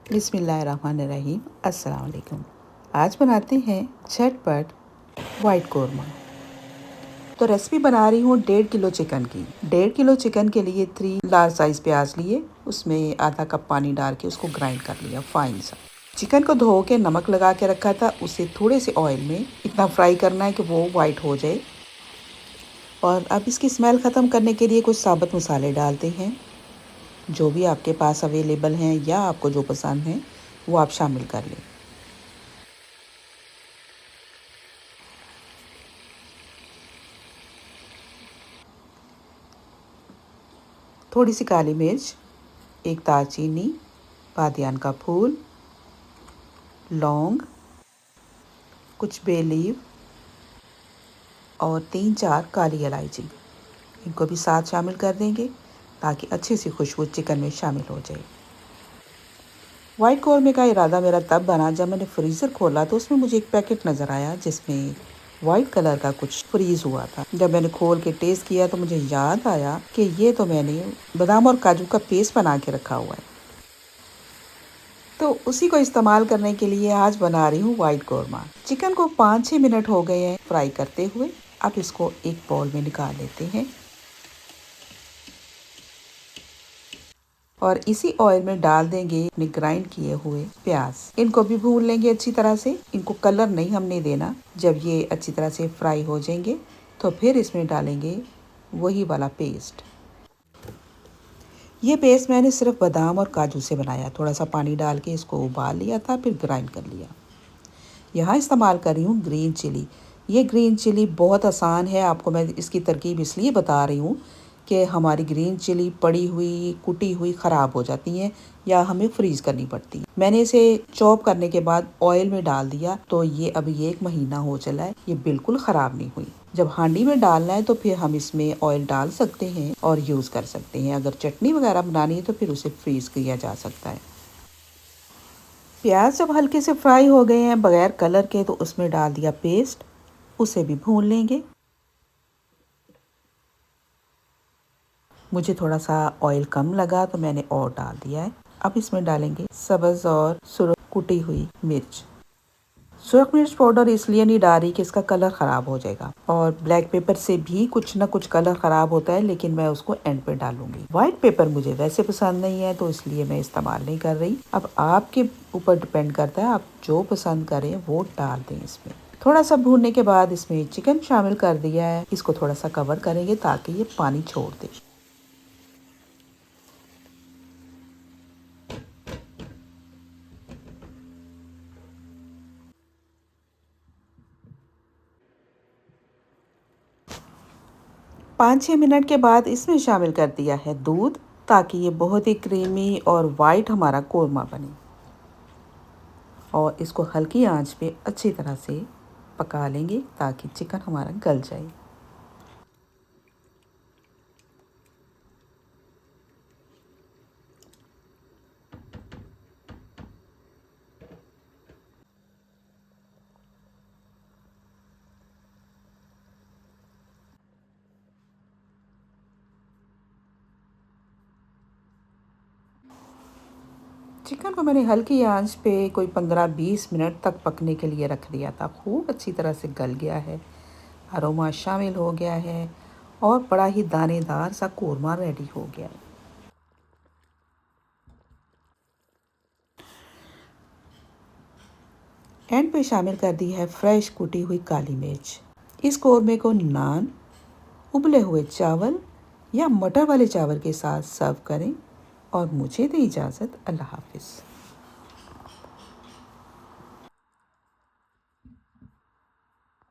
बिस्मिल्लाहिर्रहमानिर्रहीम। अस्सलाम वालेकुम। आज बनाते हैं झटपट वाइट कोरमा। तो रेसिपी बना रही हूँ 1.5 किलो चिकन की। 1.5 किलो चिकन के लिए 3 लार्ज साइज प्याज लिए, उसमें आधा कप पानी डाल के उसको ग्राइंड कर लिया फाइन सा। चिकन को धो के नमक लगा के रखा था, उसे थोड़े से ऑयल में इतना फ्राई करना है कि वो वाइट हो जाए। और अब इसकी स्मेल ख़त्म करने के लिए कुछ साबुत मसाले डालते हैं, जो भी आपके पास अवेलेबल हैं या आपको जो पसंद है वो आप शामिल कर लें। थोड़ी सी काली मिर्च, एक दालचीनी, बादियान का फूल, लौंग, कुछ बे लीफ और 3-4 काली इलायची। इनको भी साथ शामिल कर देंगे ताकि अच्छी सी खुशबू चिकन में शामिल हो जाए। वाइट कौरमे का इरादा मेरा तब बना जब मैंने फ्रीज़र खोला तो उसमें मुझे एक पैकेट नज़र आया जिसमें वाइट कलर का कुछ फ्रीज़ हुआ था। जब मैंने खोल के टेस्ट किया तो मुझे याद आया कि ये तो मैंने बादाम और काजू का पेस्ट बना के रखा हुआ है। तो उसी को इस्तेमाल करने के लिए आज बना रही हूँ वाइट कौरमा। चिकन को 5-6 मिनट हो गए हैं फ्राई करते हुए। अब इसको एक बाउल में निकाल लेते हैं और इसी ऑयल में डाल देंगे अपने ग्राइंड किए हुए प्याज। इनको भी भून लेंगे अच्छी तरह से। इनको कलर नहीं हमने देना। जब ये अच्छी तरह से फ्राई हो जाएंगे तो फिर इसमें डालेंगे वही वाला पेस्ट। ये पेस्ट मैंने सिर्फ बादाम और काजू से बनाया। थोड़ा सा पानी डाल के इसको उबाल लिया था, फिर ग्राइंड कर लिया। यहाँ इस्तेमाल कर रही हूँ ग्रीन चिली। ये ग्रीन चिली बहुत आसान है। आपको मैं इसकी तरकीब इसलिए बता रही हूँ कि हमारी ग्रीन चिली पड़ी हुई कुटी हुई ख़राब हो जाती हैं या हमें फ्रीज़ करनी पड़ती है। मैंने इसे चॉप करने के बाद ऑयल में डाल दिया तो ये अभी 1 महीना हो चला है, ये बिल्कुल ख़राब नहीं हुई। जब हांडी में डालना है तो फिर हम इसमें ऑयल डाल सकते हैं और यूज़ कर सकते हैं। अगर चटनी वगैरह बनानी है तो फिर उसे फ्रीज़ किया जा सकता है। प्याज जब हल्के से फ्राई हो गए हैं बगैर कलर के तो उसमें डाल दिया पेस्ट, उसे भी भून लेंगे। मुझे थोड़ा सा ऑयल कम लगा तो मैंने और डाल दिया है। अब इसमें डालेंगे सब्ज़ और सुरख कुटी हुई मिर्च। सुरख मिर्च पाउडर इसलिए नहीं डाल रही कि इसका कलर ख़राब हो जाएगा, और ब्लैक पेपर से भी कुछ ना कुछ कलर ख़राब होता है, लेकिन मैं उसको एंड पे डालूंगी। वाइट पेपर मुझे वैसे पसंद नहीं है तो इसलिए मैं इस्तेमाल नहीं कर रही। अब आपके ऊपर डिपेंड करता है, आप जो पसंद करें वो डाल दें। इसमें थोड़ा सा भूनने के बाद इसमें चिकन शामिल कर दिया है। इसको थोड़ा सा कवर करेंगे ताकि ये पानी छोड़ दे। 5-6 मिनट के बाद इसमें शामिल कर दिया है दूध, ताकि ये बहुत ही क्रीमी और वाइट हमारा कोरमा बने। और इसको हल्की आंच पे अच्छी तरह से पका लेंगे ताकि चिकन हमारा गल जाए। चिकन को मैंने हल्की आंच पे कोई 15-20 मिनट तक पकने के लिए रख दिया था। खूब अच्छी तरह से गल गया है, अरोमा शामिल हो गया है और बड़ा ही दानेदार सा कोरमा रेडी हो गया है। एंड पे शामिल कर दी है फ्रेश कुटी हुई काली मिर्च। इस कोरमे को नान, उबले हुए चावल या मटर वाले चावल के साथ सर्व करें और मुझे दें इजाज़त। अल्लाह हाफ़िज़।